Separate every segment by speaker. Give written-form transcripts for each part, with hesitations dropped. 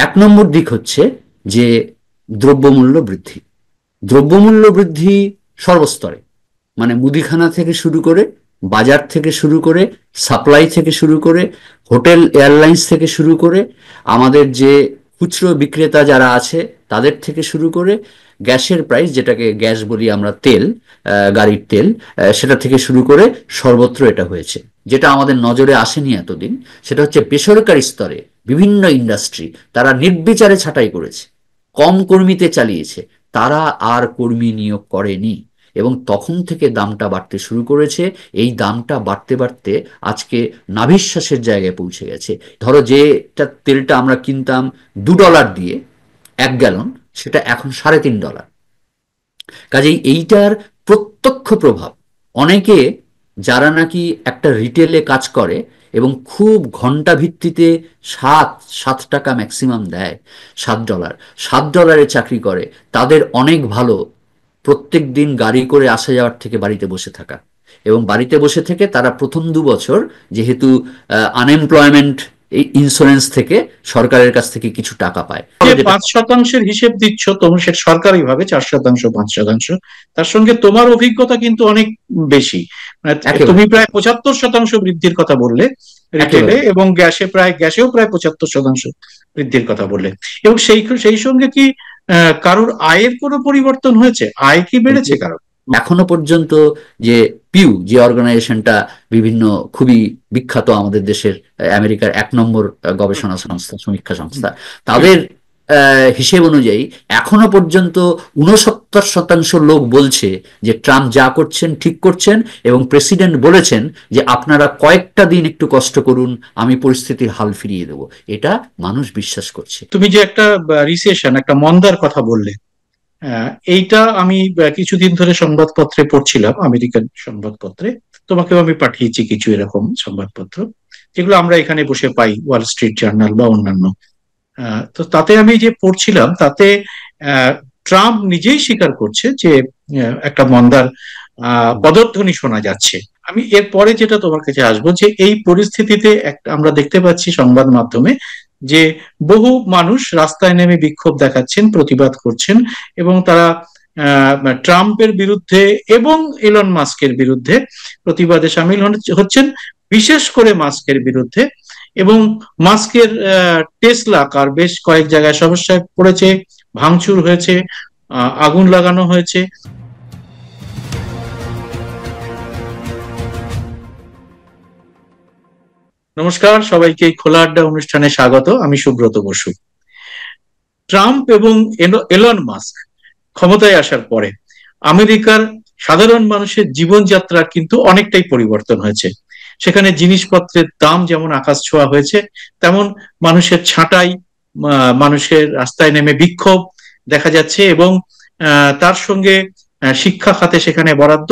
Speaker 1: এক নম্বর দিক হচ্ছে যে দ্রব্যমূল্য বৃদ্ধি। দ্রব্যমূল্য বৃদ্ধি সর্বস্তরে, মানে মুদিখানা থেকে শুরু করে, বাজার থেকে শুরু করে, সাপ্লাই থেকে শুরু করে, হোটেল এয়ারলাইন্স থেকে শুরু করে, আমাদের যে খুচরো বিক্রেতা যারা আছে তাদের থেকে শুরু করে, গ্যাসের প্রাইস, যেটাকে গ্যাস বলি আমরা, তেল, গাড়ির তেল, সেটা থেকে শুরু করে সর্বত্র এটা হয়েছে। যেটা আমাদের নজরে আসেনি এতদিন, সেটা হচ্ছে বেসরকারি স্তরে বিভিন্ন ইন্ডাস্ট্রি তারা নির্বিচারে ছাঁটাই করেছে, কম কর্মীতে চালিয়েছে, তারা আর কর্মী নিয়োগ করেনি এবং তখন থেকে দামটা বাড়তে শুরু করেছে। এই দামটা বাড়তে বাড়তে আজকে নাভিশ্বাসের জায়গায় পৌঁছে গেছে। ধরো যেটা তেলটা আমরা কিনতাম $2 দিয়ে 1 গ্যালন, সেটা এখন $3.5। কাজেই এইটার প্রত্যক্ষ প্রভাব অনেকে, যারা নাকি একটা রিটেলে কাজ করে এবং খুব ঘন্টা ভিত্তিতে 7 টাকা ম্যাক্সিমাম দেয়, $7, $7 চাকরি করে, তাদের অনেক ভালো প্রত্যেক দিন গাড়ি করে আসা যাওয়ার থেকে বাড়িতে বসে থাকা। এবং বাড়িতে বসে থেকে তারা প্রথম 2 বছর যেহেতু আনএমপ্লয়মেন্ট ইন্স্যুরেন্স থেকে সরকারের কাছ থেকে কিছু টাকা পায়।
Speaker 2: যে 5% হিসেব দিচ্ছ তোমার, সেটা সরকারি ভাবে 4%, 5%, তার সঙ্গে তোমার অভিজ্ঞতা কিন্তু অনেক বেশি। তুমি প্রায় 75% বৃদ্ধির কথা বললে রিটেলে, এবং গ্যাসেও প্রায় 75% বৃদ্ধির কথা বললে। এবং সেই সঙ্গে কি কারোর আয়ের কোনো পরিবর্তন হয়েছে? আয় কি বেড়েছে কারোর?
Speaker 1: এখনো পর্যন্ত যে পিউ, যে অর্গানাইজেশনটা বিভিন্ন খুবই বিখ্যাত আমাদের দেশের, আমেরিকার 1 নম্বর গবেষণা সংস্থা, সমীক্ষা সংস্থা, তাদের হিসেব অনুযায়ী এখনো পর্যন্ত 69% লোক বলছে যে ট্রাম্প যা করছেন ঠিক করছেন, এবং প্রেসিডেন্ট বলেছেন যে আপনারা কয়েকটা দিন একটু কষ্ট করুন, আমি পরিস্থিতির হাল ফিরিয়ে দেব। এটা মানুষ বিশ্বাস করছে।
Speaker 2: তুমি যে একটা রিসেশন, একটা মন্দার কথা বললে, এইটা আমি কিছুদিন ধরে সংবাদপত্রে পড়ছিলাম, আমেরিকান সংবাদপত্রে। তোমাকেও আমি পাঠিয়েছি কিছু এরকম সংবাদপত্র, যেগুলো আমরা এখানে বসে পাই, ওয়াল স্ট্রিট জার্নাল বা অন্যান্য। তো তাতে আমি যে পড়ছিলাম, তাতে ট্রাম্প নিজেই স্বীকার করছে যে একটা মন্দার পদধ্বনি শোনা যাচ্ছে। আমি এরপরে যেটা তোমার কাছে আসবো, যে এই পরিস্থিতিতে আমরা দেখতে পাচ্ছি সংবাদ মাধ্যমে যে বহু মানুষ রাস্তায় নেমে বিক্ষোভ দেখাচ্ছেন, প্রতিবাদ করছেন, এবং তারা ট্রাম্পের বিরুদ্ধে এবং ইলন মাস্কের বিরুদ্ধে প্রতিবাদে সামিল হচ্ছেন, বিশেষ করে মাস্কের বিরুদ্ধে। এবং মাস্কের টেসলা কার বেশ কয়েক জায়গায় সমস্যায় পড়েছে, ভাঙচুর হয়েছে, আগুন লাগানো হয়েছে। নমস্কার সবাইকে, খোলা আড্ডা অনুষ্ঠানে স্বাগত। আমি সুব্রত বসু। ট্রাম্প এবং এলন মাস্ক ক্ষমতায় আসার পরে আমেরিকার সাধারণ মানুষের জীবনযাত্রার কিন্তু অনেকটাই পরিবর্তন হয়েছে। সেখানে জিনিসপত্রের দাম যেমন আকাশ ছোঁয়া হয়েছে, তেমন মানুষের ছাঁটাই, মানুষের রাস্তায় নেমে বিক্ষোভ দেখা যাচ্ছে, এবং তার সঙ্গে শিক্ষা খাতে সেখানে বরাদ্দ,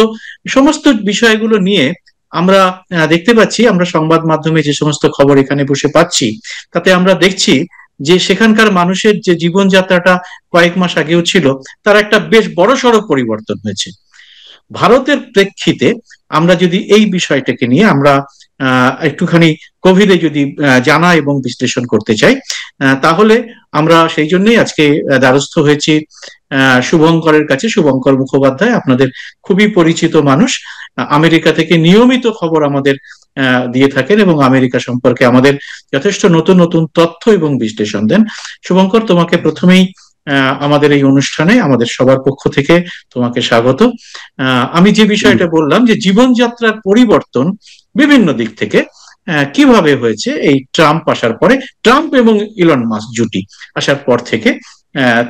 Speaker 2: সমস্ত বিষয়গুলো নিয়ে আমরা দেখতে পাচ্ছি। আমরা সংবাদ মাধ্যমে যে সমস্ত খবর এখানে বসে পাচ্ছি, তাতে আমরা দেখছি যে সেখানকার মানুষের যে জীবনযাত্রাটা কয়েক মাস আগেও ছিল, তার একটা বেশ বড়সড় পরিবর্তন হয়েছে। ভারতের প্রেক্ষিতে আমরা যদি এই বিষয়টাকে নিয়ে আমরা একটুখানি কোভিডে যদি জানা এবং বিশ্লেষণ করতে চাই, তাহলে আমরা সেই জন্যই আজকে দ্বারস্থ হয়েছি শুভঙ্করের কাছে। শুভঙ্কর মুখোপাধ্যায় আপনাদের খুবই পরিচিত মানুষ, আমেরিকা থেকে নিয়মিত খবর আমাদের দিয়ে থাকেন এবং আমেরিকা সম্পর্কে আমাদের যথেষ্ট নতুন নতুন তথ্য এবং বিশ্লেষণ দেন। শুভঙ্কর, তোমাকে প্রথমেই আমাদের এই অনুষ্ঠানে আমাদের সবার পক্ষ থেকে তোমাকে স্বাগত। আমি যে বিষয়টা বললাম, যে জীবনযাত্রার পরিবর্তন বিভিন্ন দিক থেকে কিভাবে হয়েছে এই ট্রাম্প আসার পরে, ট্রাম্প এবং ইলন মাস্ক জুটি আসার পর থেকে,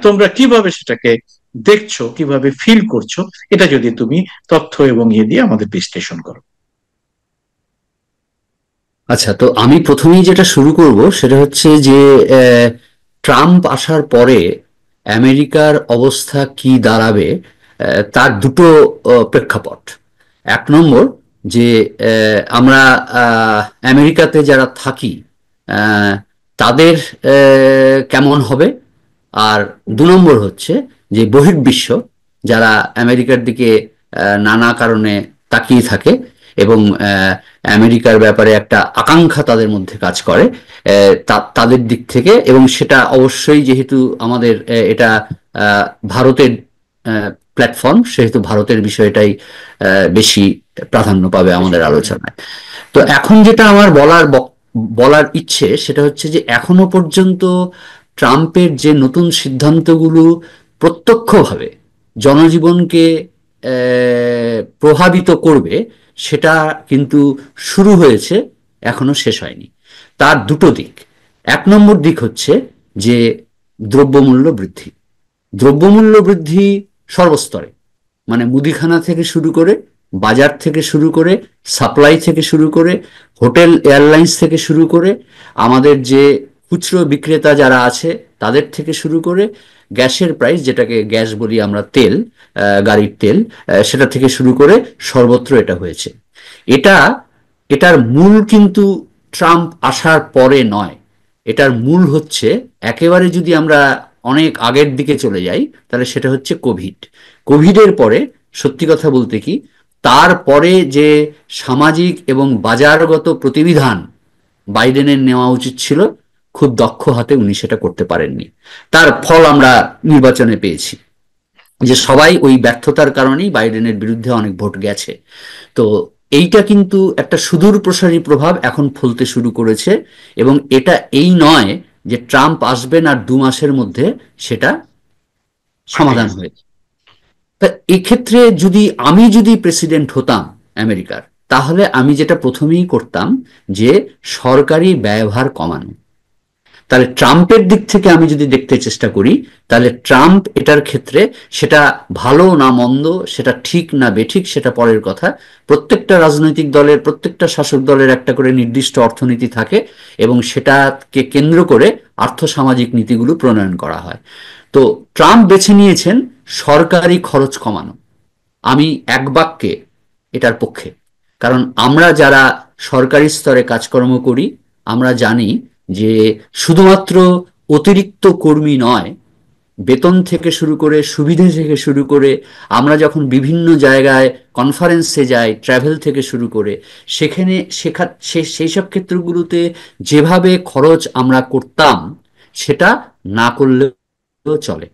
Speaker 2: তোমরা কিভাবে সেটাকে দেখছো, কিভাবে ফিল করছো, এটা যদি তুমি তথ্য এবং ইয়ে দিয়ে আমাদের বিশ্লেষণ করো।
Speaker 1: আচ্ছা, তো আমি প্রথমেই যেটা শুরু করব সেটা হচ্ছে যে ট্রাম্প আসার পরে আমেরিকার অবস্থা কি দাঁড়াবে, তার দুটো প্রেক্ষাপট। 1 নম্বর, যে আমরা আমেরিকাতে যারা থাকি তাদের কেমন হবে। আর 2 নম্বর হচ্ছে যে বহির্বিশ্ব যারা আমেরিকার দিকে নানা কারণে তাকিয়ে থাকে এবং আমেরিকার ব্যাপারে একটা আকাঙ্ক্ষা তাদের মধ্যে কাজ করে তাদের দিক থেকে, এবং সেটা অবশ্যই যেহেতু আমাদের এটা ভারতের প্ল্যাটফর্ম, সেহেতু ভারতের বিষয়টাই বেশি প্রাধান্য পাবে আমাদের আলোচনায়। তো এখন যেটা আমার বলার ইচ্ছে সেটা হচ্ছে যে এখনো পর্যন্ত ট্রাম্পের যে নতুন সিদ্ধান্তগুলো প্রত্যক্ষভাবে জনজীবনকে প্রভাবিত করবে, সেটা কিন্তু শুরু হয়েছে, এখনো শেষ হয়নি। তার দুটো দিক। এক নম্বর দিক হচ্ছে যে দ্রব্যমূল্য বৃদ্ধি। দ্রব্যমূল্য বৃদ্ধি সর্বস্তরে, মানে মুদিখানা থেকে শুরু করে, বাজার থেকে শুরু করে, সাপ্লাই থেকে শুরু করে, হোটেল এয়ারলাইন্স থেকে শুরু করে, আমাদের যে খুচরো বিক্রেতা যারা আছে তাদের থেকে শুরু করে, গ্যাসের প্রাইস, যেটাকে গ্যাস বলি আমরা, তেল, গাড়ির তেল, সেটা থেকে শুরু করে সর্বত্র এটা হয়েছে। এটা এটার মূল কিন্তু ট্রাম্প আসার পরে নয়। এটার মূল হচ্ছে, একেবারে যদি আমরা অনেক আগের দিকে চলে যাই, তাহলে সেটা হচ্ছে কোভিডের পরে, সত্যি কথা বলতে কি, তারপরে যে সামাজিক এবং বাজারগত প্রতিবিধান বাইডেনের নেওয়া উচিত ছিল, খুব দক্ষ হাতে উনি সেটা করতে পারেননি। তার ফল আমরা নির্বাচনে পেয়েছি, যে সবাই ওই ব্যর্থতার কারণেই বাইডেনের বিরুদ্ধে অনেক ভোট গেছে। তো এইটা কিন্তু একটা সুদূর প্রসারী প্রভাব এখন ফলতে শুরু করেছে, এবং এটা এই নয় যে ট্রাম্প আসবেন আর 2 মাসের মধ্যে সেটা সমাধান হয়েছে। তা এক্ষেত্রে আমি যদি প্রেসিডেন্ট হতাম আমেরিকার, তাহলে আমি যেটা প্রথমেই করতাম যে সরকারি ব্যয়ভার কমানো। তাহলে ট্রাম্পের দিক থেকে আমি যদি দেখতে চেষ্টা করি, তাহলে ট্রাম্প এটার ক্ষেত্রে, সেটা ভালো না মন্দ, সেটা ঠিক না বেঠিক, সেটা পরের কথা। প্রত্যেকটা রাজনৈতিক দলের, প্রত্যেকটা শাসক দলের একটা করে নির্দিষ্ট অর্থনীতি থাকে, এবং সেটাকে কেন্দ্র করে আর্থসামাজিক নীতিগুলো প্রণয়ন করা হয়। তো ট্রাম্প বেছে নিয়েছেন সরকারি খরচ কমানো। আমি এক বাক্যে এটার পক্ষে। কারণ আমরা যারা সরকারি স্তরে কাজকর্ম করি, আমরা জানি যে শুধুমাত্র অতিরিক্ত কর্মী নয়, বেতন থেকে শুরু করে, সুবিধে থেকে শুরু করে, আমরা যখন বিভিন্ন জায়গায় কনফারেন্সে যাই, ট্রাভেল থেকে শুরু করে, সেখানে সেই সব ক্ষেত্রগুলোতে যেভাবে খরচ আমরা করতাম, সেটা না করলেও চলে,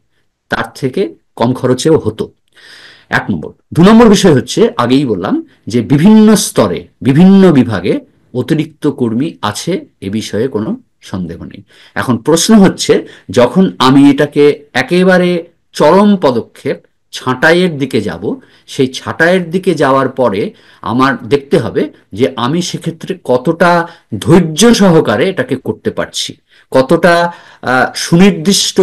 Speaker 1: তার থেকে কম খরচেও হতো। 1 নম্বর। 2 নম্বর বিষয় হচ্ছে, আগেই বললাম যে বিভিন্ন স্তরে, বিভিন্ন বিভাগে অতিরিক্ত কর্মী আছে, এ বিষয়ে কোনো সন্দেহ নেই। এখন প্রশ্ন হচ্ছে, যখন আমি এটাকে একেবারে চরম পদক্ষেপ ছাঁটাইয়ের দিকে যাব, সেই ছাঁটাইয়ের দিকে যাওয়ার পরে আমার দেখতে হবে যে আমি সেক্ষেত্রে কতটা ধৈর্য সহকারে এটাকে করতে পারছি, কতটা সুনির্দিষ্ট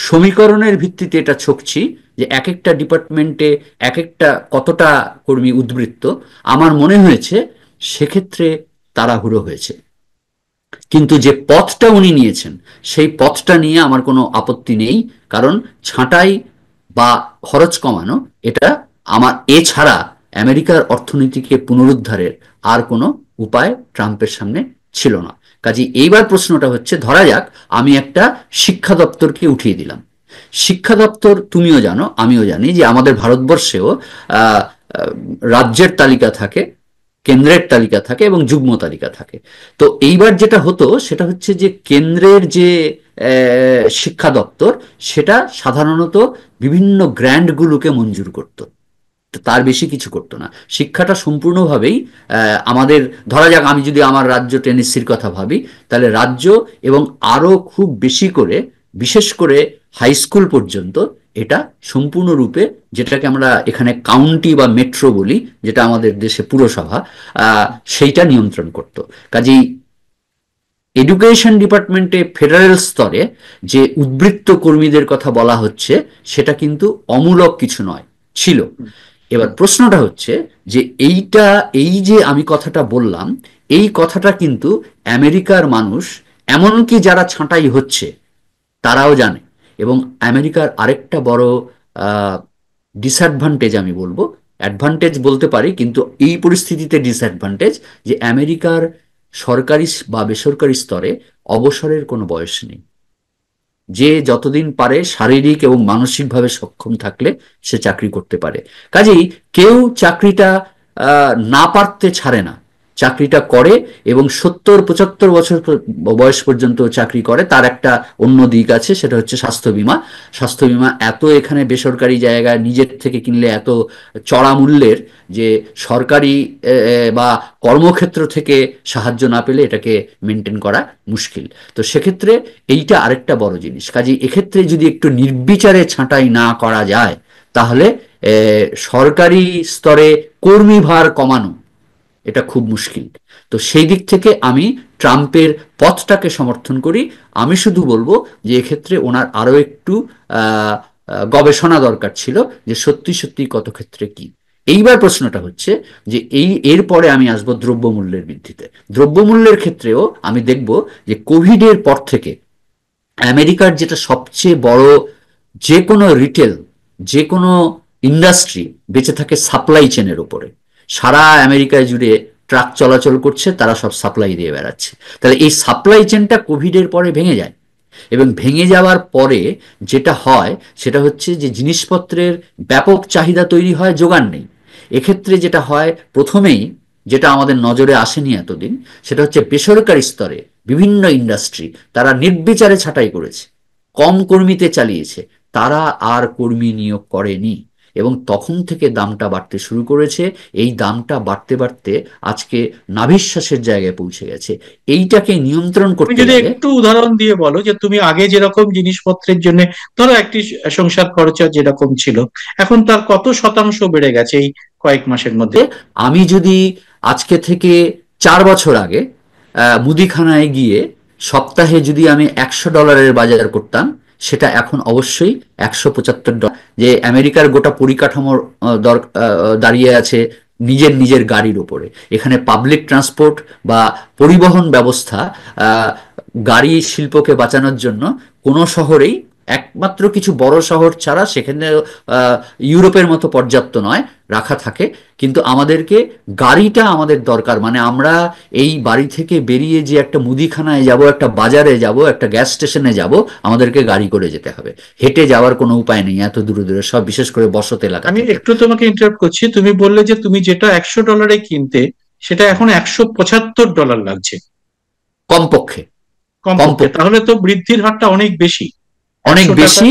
Speaker 1: সমীকরণের ভিত্তিতে এটা ছকছি, যে এক একটা ডিপার্টমেন্টে এক একটা কতটা কর্মী উদ্বৃত্ত। আমার মনে হয়েছে সেক্ষেত্রে তাড়াহুড়ো হয়েছে। কিন্তু যে পথটা উনি নিয়েছেন, সেই পথটা নিয়ে আমার কোনো আপত্তি নেই। কারণ ছাঁটাই বা খরচ কমানো, এটা এছাড়া আমেরিকার অর্থনীতিকে পুনরুদ্ধারের আর কোনো উপায় ট্রাম্পের সামনে ছিল না। কাজে এইবার প্রশ্নটা হচ্ছে, ধরা যাক আমি একটা শিক্ষা দপ্তরকে উঠিয়ে দিলাম। শিক্ষা দপ্তর, তুমিও জানো আমিও জানি, যে আমাদের ভারতবর্ষেও রাজ্যের তালিকা থাকে, কেন্দ্রের তালিকা থাকে, এবং যুগ্ম তালিকা থাকে। তো এইবার যেটা হতো সেটা হচ্ছে যে কেন্দ্রের যে শিক্ষা দপ্তর, সেটা সাধারণত বিভিন্ন গ্র্যান্টগুলোকে মঞ্জুর করত, তার বেশি কিছু করতো না। শিক্ষাটা সম্পূর্ণভাবেই আমাদের, ধরা যাক আমি যদি আমার রাজ্য টেনেসির কথা ভাবি, তাহলে রাজ্য এবং আরো খুব বেশি করে, বিশেষ করে হাই স্কুল পর্যন্ত, এটা সম্পূর্ণরূপে, যেটাকে আমরা এখানে কাউন্টি বা মেট্রো বলি, যেটা আমাদের দেশে পুরসভা, সেইটা নিয়ন্ত্রণ করত। কাজেই এডুকেশন ডিপার্টমেন্টে ফেডারেল স্তরে যে উদ্বৃত্ত কর্মীদের কথা বলা হচ্ছে, সেটা কিন্তু অমূলক কিছু নয়, ছিল। এবার প্রশ্নটা হচ্ছে যে এই যে আমি কথাটা বললাম, এই কথাটা কিন্তু আমেরিকার মানুষ, এমনকি যারা ছাঁটাই হচ্ছে, তারাও জানে। এবং আমেরিকার আরেকটা বড় ডিসঅ্যাডভান্টেজ, আমি বলবো, অ্যাডভান্টেজ বলতে পারি কিন্তু এই পরিস্থিতিতে ডিসঅ্যাডভান্টেজ, যে আমেরিকার সরকারি বা বেসরকারি স্তরে অবসরের কোনো বয়স নেই। যে যতদিন পারে শারীরিক এবং মানসিকভাবে সক্ষম থাকলে সে চাকরি করতে পারে। কাজেই কেউ চাকরিটা না পারতে ছাড়ে না। চাকরিটা করে এবং 70-75 বছর বয়স পর্যন্ত চাকরি করে, তার একটা অন্য দিক আছে, সেটা হচ্ছে স্বাস্থ্য বীমা। স্বাস্থ্য বীমা এত এখানে বেসরকারি জায়গায় নিজের থেকে কিনলে এত চড়া মূল্যের, যে সরকারি বা কর্মক্ষেত্র থেকে সাহায্য না পেলে এটাকে মেনটেন করা মুশকিল। তো সেক্ষেত্রে এইটা আরেকটা বড় জিনিস। কাজে এক্ষেত্রে যদি একটু নির্বিচারে ছাঁটাই না করা যায়, তাহলে সরকারি স্তরে কর্মী ভার কমানো এটা খুব মুশকিল। তো সেই দিক থেকে আমি ট্রাম্পের পথটাকে সমর্থন করি। আমি শুধু বলবো যে এক্ষেত্রে ওনার আরো একটু গবেষণা দরকার ছিল, যে সত্যি সত্যি কত ক্ষেত্রে কি। এইবার প্রশ্নটা হচ্ছে যে এরপরে আমি আসবো দ্রব্যমূল্যের বৃদ্ধিতে। দ্রব্যমূল্যের ক্ষেত্রেও আমি দেখব যে কোভিডের পর থেকে আমেরিকার যেটা সবচেয়ে বড়, যে কোনো রিটেল, যে কোনো ইন্ডাস্ট্রি বেঁচে থাকে সাপ্লাই চেনের উপরে। সারা আমেরিকায় জুড়ে ট্রাক চলাচল করছে, তারা সব সাপ্লাই দিয়ে বেড়াচ্ছে। তাহলে এই সাপ্লাই চেনটা কোভিডের পরে ভেঙে যায়, এবং ভেঙে যাওয়ার পরে যেটা হয় সেটা হচ্ছে যে জিনিসপত্রের ব্যাপক চাহিদা তৈরি হয়, যোগান নেই। এক্ষেত্রে যেটা হয় প্রথমেই, যেটা আমাদের নজরে আসেনি এতদিন, সেটা হচ্ছে বেসরকারি স্তরে বিভিন্ন ইন্ডাস্ট্রি তারা নির্বিচারে ছাঁটাই করেছে, কম কর্মীতে চালিয়েছে, তারা আর কর্মী নিয়োগ করেনি, এবং তখন থেকে দামটা বাড়তে শুরু করেছে। এই দামটা বাড়তে বাড়তে আজকে নাভিশ্বাসের জায়গায় পৌঁছে গেছে। এইটাকে নিয়ন্ত্রণ
Speaker 2: তুমি
Speaker 1: করতে
Speaker 2: যদি
Speaker 1: গেলে
Speaker 2: একটু উদাহরণ দিয়ে বলো যে তুমি আগে যেরকম জিনিসপত্রের জন্য, ধরো একটি সংসার খরচা যেরকম ছিল, এখন তার কত শতাংশ বেড়ে গেছে এই কয়েক মাসের মধ্যে?
Speaker 1: আমি যদি আজকে থেকে 4 বছর আগে মুদিখানায় গিয়ে সপ্তাহে যদি আমি $100 বাজার করতাম, সেটা এখন অবশ্যই $175। যে আমেরিকার গোটা পরিকাঠামোর দাঁড়িয়ে আছে নিজের নিজের গাড়ির উপরে। এখানে পাবলিক ট্রান্সপোর্ট বা পরিবহন ব্যবস্থা, গাড়ি শিল্পকে বাঁচানোর জন্য কোনো শহরেই, একমাত্র কিছু বড় শহর ছাড়া সেখানে ইউরোপের মতো পর্যাপ্ত নয়, রাখা থাকে। কিন্তু আমাদেরকে গাড়িটা আমাদের দরকার। মানে আমরা এই বাড়ি থেকে বেরিয়ে যে একটা মুদিখানায় যাব, একটা বাজারে যাব, একটা গ্যাস স্টেশনে যাব, আমাদেরকে গাড়ি করে যেতে হবে। হেঁটে যাওয়ার কোনো উপায় নেই এত দূরে দূরে, সব বিশেষ করে বসত এলাকা
Speaker 2: আমি
Speaker 1: থেকে।
Speaker 2: একটু তোমাকে ইন্টারাপ্ট করছি, তুমি বললে যে তুমি যেটা $100 কিনতে, সেটা এখন $175 লাগছে
Speaker 1: কমপক্ষে।
Speaker 2: কমপক্ষে।
Speaker 1: কমপক্ষে
Speaker 2: তাহলে তো বৃদ্ধির হারটা অনেক বেশি।
Speaker 1: অনেক
Speaker 2: 100 টাকা
Speaker 1: বেশি।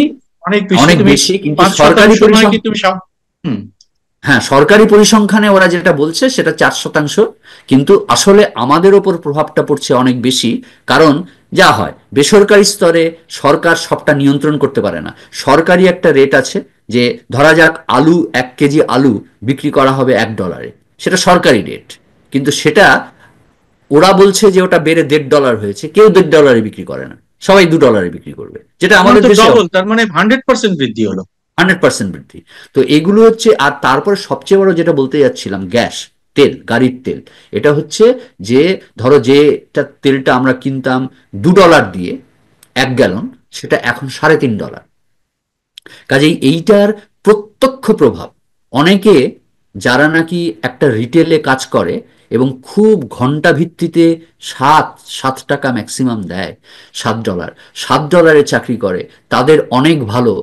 Speaker 2: অনেক বেশি।
Speaker 1: অনেক
Speaker 2: তুমি
Speaker 1: বেশি, কিন্তু
Speaker 2: পাঁচ
Speaker 1: সরকারি
Speaker 2: শতাংশ নয় কি তুমি হুম।
Speaker 1: হ্যাঁ, সরকারি পরিসংখ্যানে ওরা যেটা বলছে সেটা 4%, কিন্তু আসলে আমাদের ওপর প্রভাবটা পড়ছে অনেক বেশি। কারণ যা হয় বেসরকারি স্তরে, সরকার সবটা নিয়ন্ত্রণ করতে পারে না। সরকারি একটা রেট আছে, যে ধরা যাক আলু, 1 কেজি আলু বিক্রি করা হবে $1, সেটা সরকারি রেট। কিন্তু সেটা ওরা বলছে যে ওটা বেড়ে $1.5 হয়েছে, কেউ $1.5 বিক্রি করে না, সবাই $2 বিক্রি করবে, যেটা
Speaker 2: তখন
Speaker 1: আমাদের
Speaker 2: তো
Speaker 1: দেশে
Speaker 2: ডবল, তার মানে 100% বৃদ্ধি হলো।
Speaker 1: 100% বৃদ্ধি। তো এগুলো হচ্ছে। আর তারপরে সবচেয়ে বড় যেটা বলতে যাচ্ছিলাম, গ্যাস, তেল, গাড়ির তেল। এটা হচ্ছে যে ধরো যেটা তেলটা আমরা কিনতাম $2 দিয়ে 1 গ্যালন, সেটা এখন $3.5। কাজেই এইটার প্রত্যক্ষ প্রভাব অনেকে, যারা নাকি একটা রিটেলে কাজ করে এবং খুব ঘন্টা ভিত্তিতে 7 টাকা ম্যাক্সিমাম দেয়, $7, $7 চাকরি করে, তাদের অনেক ভালো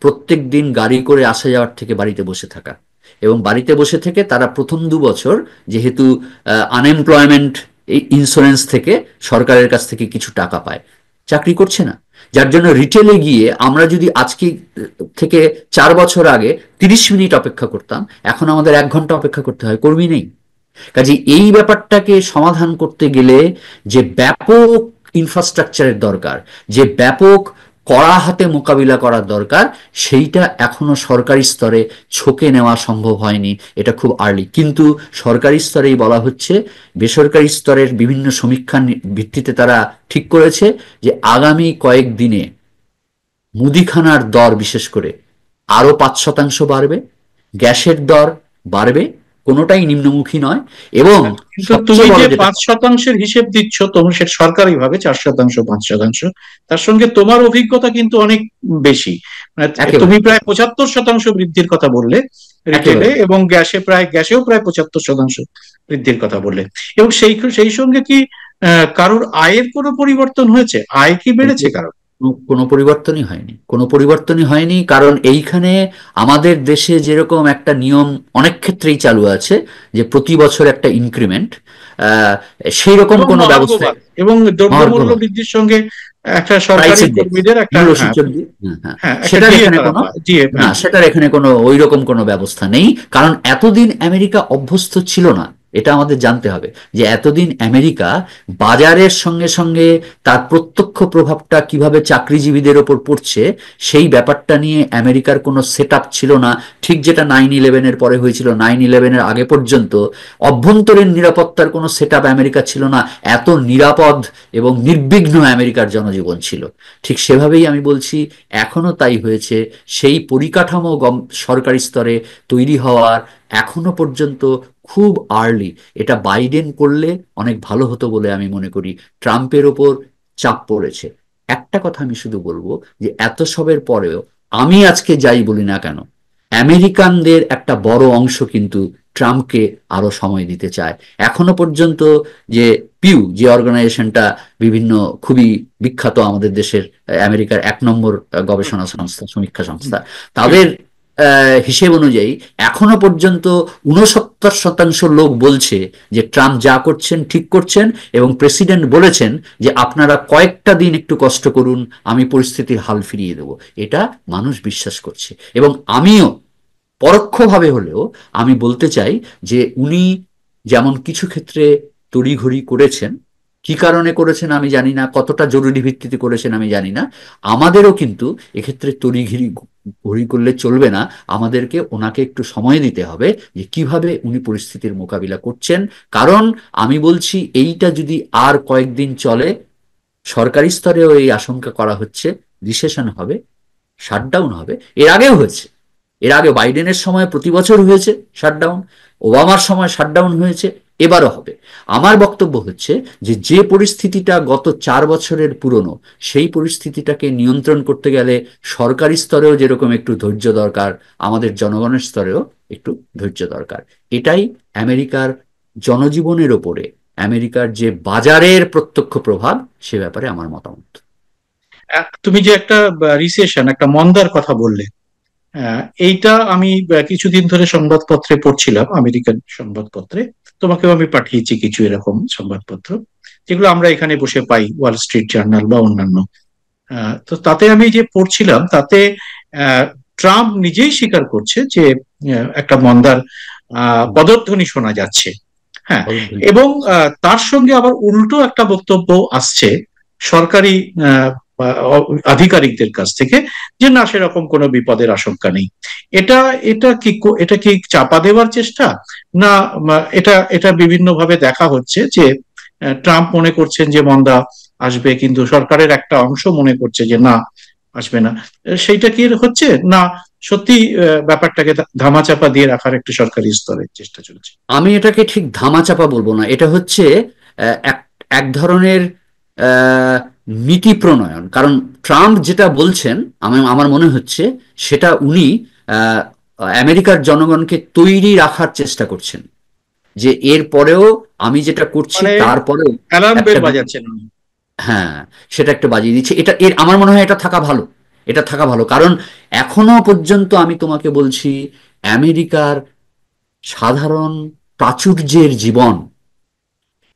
Speaker 1: প্রত্যেক দিন গাড়ি করে আসা যাওয়ার থেকে বাড়িতে বসে থাকা। এবং বাড়িতে বসে থেকে তারা প্রথম 2 বছর যেহেতু আনএমপ্লয়মেন্ট ইন্স্যুরেন্স থেকে সরকারের কাছ থেকে কিছু টাকা পায়, চাকরি করছে না। যার জন্য রিটেলে গিয়ে আমরা যদি আজকে থেকে 4 বছর আগে 30 মিনিট অপেক্ষা করতাম, এখন আমাদের 1 ঘন্টা অপেক্ষা করতে হয়, কর্মী নেই। কাজে এই ব্যাপারটাকে সমাধান করতে গেলে যে ব্যাপক ইনফ্রাস্ট্রাকচারের দরকার, যে ব্যাপক কড়া হাতে মোকাবিলা করার দরকার, সেইটা এখনো সরকারি স্তরে ছকে নেওয়া সম্ভব হয়নি। এটা খুব আর্লি। কিন্তু সরকারি স্তরেই বলা হচ্ছে, বেসরকারি স্তরের বিভিন্ন সমীক্ষার ভিত্তিতে তারা ঠিক করেছে যে আগামী কয়েক দিনে মুদিখানার দর বিশেষ করে আরো 5% বাড়বে, গ্যাসের দর বাড়বে, কোনোটাই নিম্নমুখী নয়। এবং
Speaker 2: কিন্তু তুমি
Speaker 1: সবচেয়ে বড়
Speaker 2: যে
Speaker 1: যেটা,
Speaker 2: 5%-এর হিসেব দিচ্ছ, তোমার সেটা সরকারি ভাবে 4%, 5%, তার সঙ্গে তোমার অভিজ্ঞতা কিন্তু অনেক বেশি। মানে তুমি
Speaker 1: একেবারে
Speaker 2: প্রায় 75% বৃদ্ধির কথা বললে রিটেলে,
Speaker 1: একেবারে
Speaker 2: এবং গ্যাসেও প্রায় 75% বৃদ্ধির কথা বললে। এবং সেই সেই সঙ্গে কি কারোর আয়ের কোনো পরিবর্তন হয়েছে? আয় কি বেড়েছে কারোর?
Speaker 1: কোনো পরিবর্তনই হয়নি, কোনো পরিবর্তনই হয়নি। কারণ এইখানে আমাদের দেশে যেরকম একটা নিয়ম অনেক ক্ষেত্রেই চালু আছে যে প্রতি বছর একটা ইনক্রিমেন্ট, সেই রকম
Speaker 2: এবং
Speaker 1: কোনো ব্যবস্থায়
Speaker 2: মহার্ঘভাত এবং দ্রব্যমূল্য
Speaker 1: মহার্ঘভাত
Speaker 2: বৃদ্ধির সঙ্গে একটা
Speaker 1: প্রাইস
Speaker 2: সরকারি
Speaker 1: ইন্ডেক্স,
Speaker 2: কর্মীদের একটা, হ্যাঁ
Speaker 1: মূল্যসূচক দিয়ে, হ্যাঁ হ্যাঁ,
Speaker 2: হ্যাঁ, একটা
Speaker 1: সেটার
Speaker 2: ডিএ
Speaker 1: এখানে
Speaker 2: তারা
Speaker 1: কোনো,
Speaker 2: পায়, ডিএ,
Speaker 1: না
Speaker 2: হ্যাঁ।
Speaker 1: সেটার এখানে কোনো ওই রকম কোনো ব্যবস্থা নেই। কারণ এতদিন আমেরিকা অভ্যস্ত ছিল না, এটা আমাদের জানতে হবে যে এতদিন আমেরিকা বাজারের সঙ্গে সঙ্গে তার প্রত্যক্ষ প্রভাবটা কিভাবে চাকরিজীবীদের ওপর পড়ছে সেই ব্যাপারটা নিয়ে আমেরিকার কোনো সেট আপ ছিল না। ঠিক যেটা 9/11-এর পরে হয়েছিল, 9/11-এর আগে পর্যন্ত অভ্যন্তরীণ নিরাপত্তার কোনো সেট আপ আমেরিকা ছিল না। এত নিরাপদ এবং নির্বিঘ্ন আমেরিকার জনজীবন ছিল। ঠিক সেভাবেই আমি বলছি এখনো তাই হয়েছে। সেই পরিকাঠামো সরকারি স্তরে তৈরি হওয়ার এখনো পর্যন্ত খুব আর্লি। এটা বাইডেন করলে অনেক ভালো হতো বলে আমি মনে করি। ট্রাম্পের ওপর চাপ পড়েছে। একটা কথা আমি শুধু বলবো যে এত সবের পরেও আমি আজকে যাই বলি না কেন, আমেরিকানদের একটা বড় অংশ কিন্তু ট্রাম্পকে আরো সময় দিতে চায়। এখনো পর্যন্ত যে পিউ, যে অর্গানাইজেশনটা বিভিন্ন খুবই বিখ্যাত আমাদের দেশের, আমেরিকার 1 নম্বর গবেষণা সংস্থা, সমীক্ষা সংস্থা, তাদের হিসেব অনুযায়ী এখনো পর্যন্ত 69% লোক বলছে যে ট্রাম্প যা করছেন ঠিক করছেন, এবং প্রেসিডেন্ট বলেছেন যে আপনারা কয়েকটা দিন একটু কষ্ট করুন, আমি পরিস্থিতির হাল ফিরিয়ে দেব। এটা মানুষ বিশ্বাস করছে। এবং আমিও পরোক্ষভাবে হলেও আমি বলতে চাই যে উনি যেমন কিছু ক্ষেত্রে তড়িঘড়ি করেছেন, কি কারণে করেছেন আমি জানি না, কতটা জরুরি ভিত্তিতে করেছেন আমি জানি না, আমাদেরও কিন্তু এক্ষেত্রে তড়িঘড়ি ঘড়ি করলে চলবে না। আমাদেরকে ওনাকে একটু সময় দিতে হবে যে কিভাবে উনি পরিস্থিতির মোকাবিলা করছেন। কারণ আমি বলছি এইটা যদি আর কয়েকদিন চলে, সরকারি স্তরেও এই আশঙ্কা করা হচ্ছে রিসেশন হবে, শাটডাউন হবে। এর আগেও হয়েছে, এর আগে বাইডেনের সময় প্রতি বছর হয়েছে শাটডাউন, ওবামার সময় শাটডাউন হয়েছে, এবারও হবে। আমার বক্তব্য হচ্ছে যে যে পরিস্থিতিটা গত 4 বছরের পুরনো, সেই পরিস্থিতিটাকে নিয়ন্ত্রণ করতে গেলে সরকারি স্তরেও যেরকম একটু ধৈর্য দরকার, আমাদের জনগণের স্তরেও একটু ধৈর্য দরকার। এটাই আমেরিকার জনজীবনের ওপরে আমেরিকার যে বাজারের প্রত্যক্ষ প্রভাব, সে ব্যাপারে আমার মতামত।
Speaker 2: তুমি যে একটা রিসেশন, একটা মন্দার কথা বললে, এইটা আমি কিছুদিন ধরে সংবাদপত্রে পড়ছিলাম, আমেরিকান সংবাদপত্রে। তোমাকেও আমি পাঠিয়েছি কিছু এরকম সংবাদপত্র, যেগুলো আমরা এখানে বসে পাই, ওয়াল স্ট্রিট জার্নাল বা অন্যান্য। তো তাতে আমি যে পড়ছিলাম, তাতে আহ, ট্রাম্প নিজেই স্বীকার করছে যে একটা মন্দার পদধ্বনি শোনা যাচ্ছে। হ্যাঁ, এবং তার সঙ্গে আবার উল্টো একটা বক্তব্য আসছে সরকারি আহ, আধিকারিকদের কাছ থেকে, যে না, সেরকম কোনো বিপদের আশঙ্কা নেই। এটা এটা কি এটা কি চাপা দেওয়ার চেষ্টা, না এটা এটা বিভিন্নভাবে দেখা হচ্ছে যে ট্রাম্প মনে করছেন যে মন্দা আসবে, কিন্তু সরকারের একটা অংশ মনে করছে যে না, আসবে না? সেইটা কি হচ্ছে, না সত্যি ব্যাপারটাকে ধামাচাপা দিয়ে রাখার একটা সরকারি স্তরের চেষ্টা চলছে?
Speaker 1: আমি এটাকে ঠিক ধামাচাপা বলবো না, এটা হচ্ছে এক এক ধরনের আহ, নীতি প্রণয়ন। কারণ ট্রাম্প যেটা বলছেন, আমার মনে হচ্ছে সেটা উনি আহ, আমেরিকার জনগণকে তৈরি রাখার চেষ্টা করছেন যে এর পরেও আমি যেটা করছি
Speaker 2: মানে
Speaker 1: তারপরেও
Speaker 2: অ্যালার্ম
Speaker 1: একটা
Speaker 2: বেল বাজাচ্ছেন উনি।
Speaker 1: হ্যাঁ, সেটা একটা বাজিয়ে দিচ্ছে। এটা আমার মনে হয় এটা থাকা ভালো, এটা থাকা ভালো। কারণ এখনো পর্যন্ত আমি তোমাকে বলছি আমেরিকার সাধারণ প্রাচুর্যের জীবন,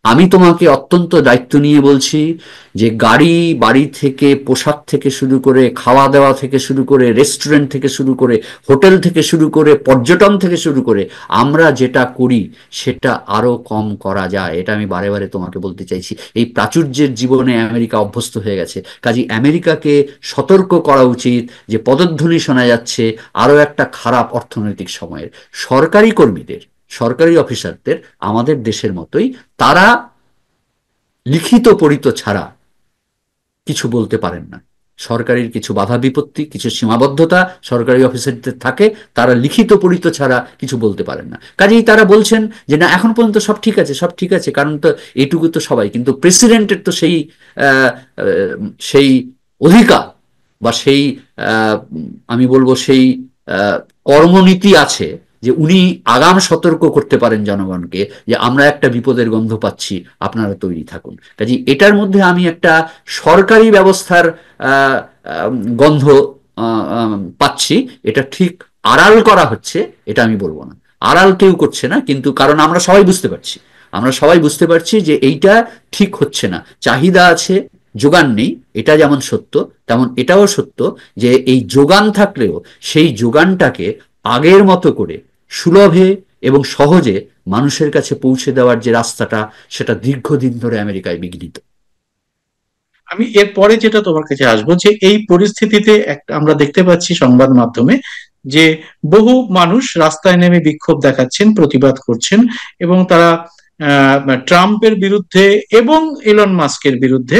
Speaker 1: আমি তোমাকে অত্যন্ত দায়িত্ব নিয়ে বলছি যে গাড়ি বাড়ি থেকে, পোশাক থেকে শুরু করে, খাওয়া দাওয়া থেকে শুরু করে, রেস্টুরেন্ট থেকে শুরু করে, হোটেল থেকে শুরু করে, পর্যটন থেকে শুরু করে, আমরা যেটা করি সেটা আরো কম করা যায়। এটা আমি বারে বারে তোমাকে বলতে চাইছি। এই প্রাচুর্যের জীবনে আমেরিকা অভ্যস্ত হয়ে গেছে। কাজেই আমেরিকাকে সতর্ক করা উচিত যে পদধ্বনি শোনা যাচ্ছে আরো একটা খারাপ অর্থনৈতিক সময়ের। সরকারি কর্মীদের, সরকারি অফিসারদের আমাদের দেশের মতোই, তারা লিখিত পরিত ছাড়া কিছু বলতে পারেন না। সরকারের কিছু বাধা বিপত্তি, কিছু সীমাবদ্ধতা সরকারি অফিসারদের থাকে, তারা লিখিত পরিত ছাড়া কিছু বলতে পারেন না। কাজেই তারা বলছেন যে না, এখন পর্যন্ত সব ঠিক আছে, সব ঠিক আছে। কারণ তো এটুকু তো সবাই, কিন্তু প্রেসিডেন্টের তো সেই আহ, সেই অধিকার বা সেই আমি বলবো সেই আহ, কর্মনীতি আছে যে উনি আগাম সতর্ক করতে পারেন জনগণকে যে আমরা একটা বিপদের গন্ধ পাচ্ছি, আপনারা তৈরি থাকুন। কাজে এটার মধ্যে আমি একটা সরকারি ব্যবস্থার আহ, আহ, গন্ধ পাচ্ছি। এটা ঠিক আড়াল করা হচ্ছে এটা আমি বলবো না, আড়াল কেউ করছে না, কিন্তু কারণ আমরা সবাই বুঝতে পারছি, আমরা সবাই বুঝতে পারছি যে এইটা ঠিক হচ্ছে না। চাহিদা আছে, যোগান নেই, এটা যেমন সত্য তেমন এটাও সত্য যে এই যোগান থাকলেও সেই যোগানটাকে আগের মতো করে সুলভে এবং সহজে মানুষের কাছে পৌঁছে দেওয়ার যে রাস্তাটা, সেটা দীর্ঘদিন ধরে আমেরিকায় বিঘ্নিত।
Speaker 2: আমি এরপরে যেটা তোমার কাছে আসবো, যে এই পরিস্থিতিতে একটা আমরা দেখতে পাচ্ছি সংবাদ মাধ্যমে যে বহু মানুষ রাস্তায় নেমে বিক্ষোভ দেখাচ্ছেন, প্রতিবাদ করছেন, এবং তারা ট্রাম্পের বিরুদ্ধে এবং এলন মাস্কের বিরুদ্ধে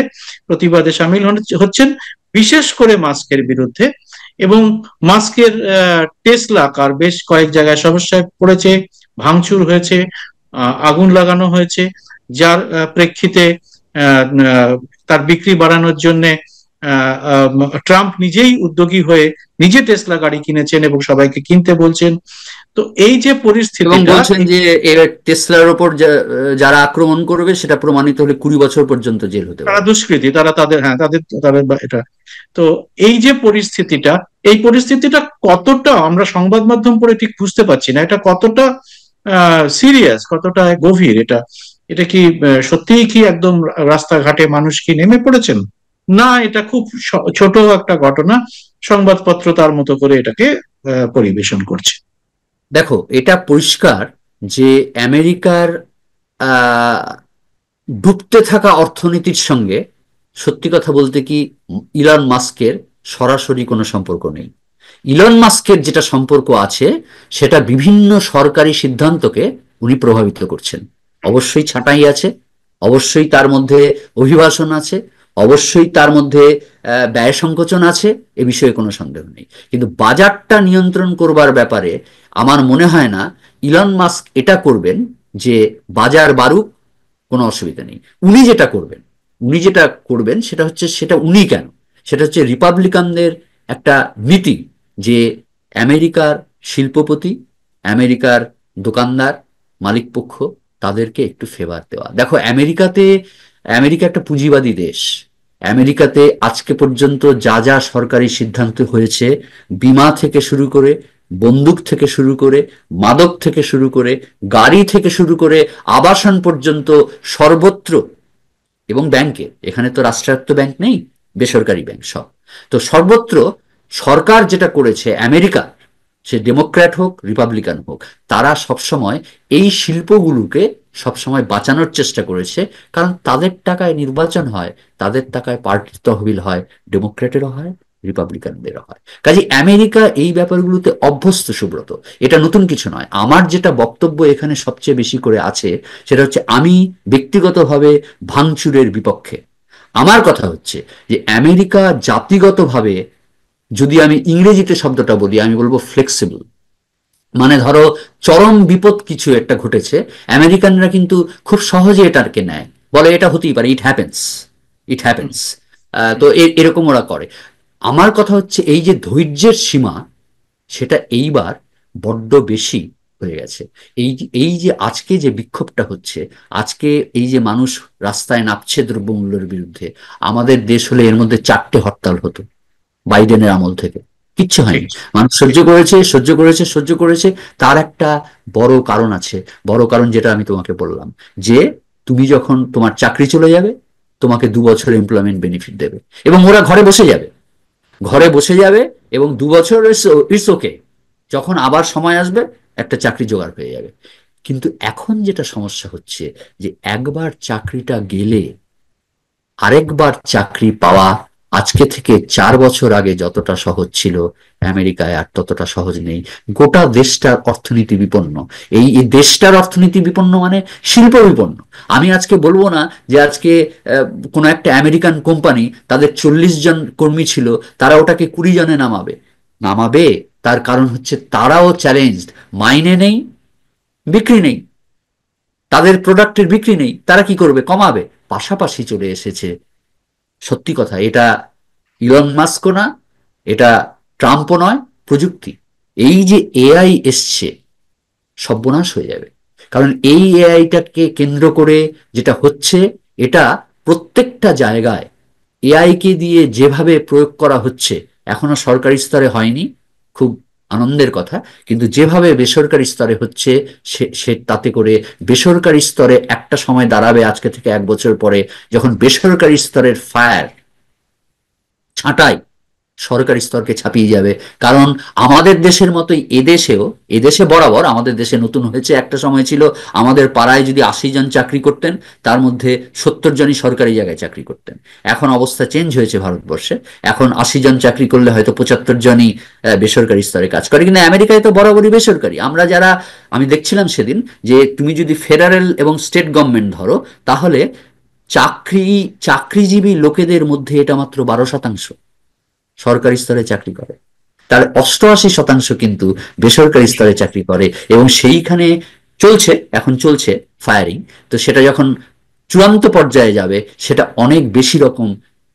Speaker 2: প্রতিবাদে সামিল হচ্ছেন, বিশেষ করে মাস্কের বিরুদ্ধে। এবং মাস্কের টেসলা কার বেশ কয়েক জায়গায় সমস্যায় পড়েছে, ভাঙচুর হয়েছে, আগুন লাগানো হয়েছে, যার প্রেক্ষিতে আহ, আহ, তার বিক্রি বাড়ানোর জন্য ট্রাম্প নিজেই উদ্যোগী হয়ে নিজে টেসলা গাড়ি কিনেছেন এবং সবাইকে কিনতে বলছেন। তো এই যে
Speaker 1: এবং
Speaker 2: পরিস্থিতিটা,
Speaker 1: বলছেন যে টেসলার ওপর যারা আক্রমণ করবে সেটা প্রমাণিত হলে 20 বছর পর্যন্ত জেল হতে
Speaker 2: তারা
Speaker 1: পারে।
Speaker 2: দুষ্কৃতী, তারা তাদের, হ্যাঁ তাদের তাদের এটা। তো এই যে পরিস্থিতিটা, এই পরিস্থিতিটা কতটা আমরা সংবাদ মাধ্যম পড়ে ঠিক বুঝতে পারছি না, এটা কতটা সিরিয়াস, কতটা গভীর এটা। এটা কি সত্যিই কি একদম রাস্তাঘাটে মানুষ কি নেমে পড়েছেন, না এটা খুব ছোট একটা ঘটনা, সংবাদপত্র তার মতো করে এটাকে পরিবেশন করছে?
Speaker 1: দেখো, এটা পরিষ্কার যে আমেরিকার আহ, ডুবতে থাকা অর্থনীতির সঙ্গে সত্যি কথা বলতে কি ইলন মাস্কের সরাসরি কোনো সম্পর্ক নেই। ইলন মাস্কের যেটা সম্পর্ক আছে সেটা বিভিন্ন সরকারি সিদ্ধান্তকে উনি প্রভাবিত করছেন। অবশ্যই ছাঁটাই আছে, অবশ্যই তার মধ্যে অভিবাসন আছে, অবশ্যই তার মধ্যে ব্যয় সংকোচন আছে, এ বিষয়ে কোনো সন্দেহ নেই। কিন্তু বাজারটা নিয়ন্ত্রণ করবার ব্যাপারে আমার মনে হয় না ইলন মাস্ক এটা করবেন যে বাজার বাড়ুক, কোনো অসুবিধা নেই। উনি যেটা করবেন, উনি যেটা করবেন সেটা হচ্ছে, সেটা উনি কেন, সেটা হচ্ছে রিপাবলিকানদের একটা নীতি যে আমেরিকার শিল্পপতি, আমেরিকার দোকানদার, মালিকপক্ষ, তাদেরকে একটু ফেভার দেওয়া। দেখো আমেরিকাতে, আমেরিকা একটা পুঁজিবাদী দেশ। আমেরিকাতে আজকে পর্যন্ত যা যা সরকারি সিদ্ধান্ত হয়েছে, বীমা থেকে শুরু করে, বন্দুক থেকে শুরু করে, মাদক থেকে শুরু করে, গাড়ি থেকে শুরু করে, আবাসন পর্যন্ত, সর্বত্র, এবং ব্যাংকে, এখানে তো রাষ্ট্রায়ত্ত ব্যাংক নেই, বেসরকারি ব্যাংক সব, তো সর্বত্র সরকার যেটা করেছে আমেরিকা, সে ডেমোক্র্যাট হোক রিপাবলিকান হোক, তারা সবসময় এই শিল্পগুলোকে সবসময় বাঁচানোর চেষ্টা করেছে। কারণ তাদের টাকায় নির্বাচন হয়, তাদের টাকায় পার্টির তহবিল হয়, ডেমোক্র্যাটেরও হয়, রিপাবলিকানদেরও হয়। কাজে আমেরিকা এই ব্যাপারগুলোতে অভ্যস্ত, সুব্রত। এটা নতুন কিছু নয়। আমার যেটা বক্তব্য এখানে সবচেয়ে বেশি করে আছে সেটা হচ্ছে আমি ব্যক্তিগতভাবে ভাঙচুরের বিপক্ষে। আমার কথা হচ্ছে যে আমেরিকা জাতিগতভাবে, যদি আমি ইংরেজিতে শব্দটা বলি, আমি বলবো ফ্লেক্সিবল। মানে ধরো চরম বিপদ কিছু একটা ঘটেছে, আমেরিকানরা কিন্তু খুব সহজে এটাকে নেয়, বলে এটা হতেই পারে, it happens, it
Speaker 2: hmm,
Speaker 1: happens.
Speaker 2: হুম,
Speaker 1: তো এরকম ওরা করে। আমার কথা হচ্ছে এই যে ধৈর্যের সীমা, সেটা এইবার বড্ড বেশি হয়ে গেছে। এই যে আজকে যে বিক্ষোভটা হচ্ছে, আজকে এই যে মানুষ রাস্তায় নামছে দ্রব্যমূল্যের বিরুদ্ধে, আমাদের দেশ হলে এর মধ্যে 4টে হরতাল হতো বাইডেনের আমল থেকে, কিচ্ছু
Speaker 2: ঠিক
Speaker 1: হয়নি। মানুষ
Speaker 2: ঠিক।
Speaker 1: সহ্য করেছে, সহ্য করেছে, সহ্য করেছে। তার একটা বড় কারণ আছে, বড় কারণ যেটা আমি তোমাকে বললাম, যে তুমি যখন তোমার চাকরি চলে যাবে, তোমাকে 2 বছর এমপ্লয়মেন্ট বেনিফিট দেবে, এবং ওরা ঘরে বসে যাবে, ঘরে বসে যাবে, এবং 2 বছর ইটস ওকে, যখন আবার সময় আসবে একটা চাকরি জোগাড় হয়ে যাবে। কিন্তু এখন যেটা সমস্যা হচ্ছে যে একবার চাকরিটা গেলে আরেকবার চাকরি পাওয়া আজকে থেকে 4 বছর আগে যতটা সহজ ছিল, আমেরিকায় আর ততটা সহজ নেই। গোটা দেশটার অর্থনীতি বিপন্ন। এই দেশটার অর্থনীতি বিপন্ন মানে শিল্প বিপন্ন। আমি আজকে বলবো না যে আজকে কোনো একটা আমেরিকান কোম্পানি তাদের 40 জন কর্মী ছিল, তারা ওটাকে 20 জনে নামাবে, নামাবে। তার কারণ হচ্ছে তারাও চ্যালেঞ্জড, মাইনে নেই, বিক্রি নেই, তাদের প্রোডাক্টের বিক্রি নেই, তারা কি করবে, কমাবে। পাশাপাশি চলে এসেছে, সত্যি কথা, এটা ইলন মাস্কও না, এটা ট্রাম্পও নয়, প্রযুক্তি। এই যে এআই এসছে, সর্বনাশ হয়ে যাবে। কারণ এই এআইটাকে কেন্দ্র করে যেটা হচ্ছে, এটা প্রত্যেকটা জায়গায় এআই কে দিয়ে যেভাবে প্রয়োগ করা হচ্ছে, এখনো সরকারি স্তরে হয়নি, খুব আনন্দের কথা, কিন্তু যেভাবে বেসরকারি স্তরে হচ্ছে, সে তাতে করে বেসরকারি স্তরে একটা সময় দাঁড়াবে আজকে থেকে 1 বছর পরে, যখন বেসরকারি স্তরের ফায়ার ছাঁটাই সরকারি স্তরকে ছাপিয়ে যাবে। কারণ আমাদের দেশের মতোই এদেশে বরাবর, আমাদের দেশে নতুন হয়েছে, একটা সময় ছিল আমাদের পাড়ায় যদি 80 জন চাকরি করতেন, তার মধ্যে 70 জনই সরকারি জায়গায় চাকরি করতেন। এখন অবস্থা চেঞ্জ হয়েছে ভারতবর্ষে, এখন 80 জন চাকরি করলে হয়তো 75 জনই বেসরকারি স্তরে কাজ করে। কিন্তু আমেরিকায় তো বরাবরই বেসরকারি। আমি দেখছিলাম সেদিন যে তুমি যদি ফেডারেল এবং স্টেট গভর্নমেন্ট ধরো, তাহলে চাকরিজীবী লোকেদের মধ্যে এটা মাত্র 12% সরকারি স্তরে চাকরি করে, তার 88% কিন্তু বেসরকারি স্তরে চাকরি করে। এবং সেইখানে এখন চলছে ফায়ারিং। তো সেটা যখন চূড়ান্ত পর্যায়ে যাবে, সেটা অনেক বেশি রকম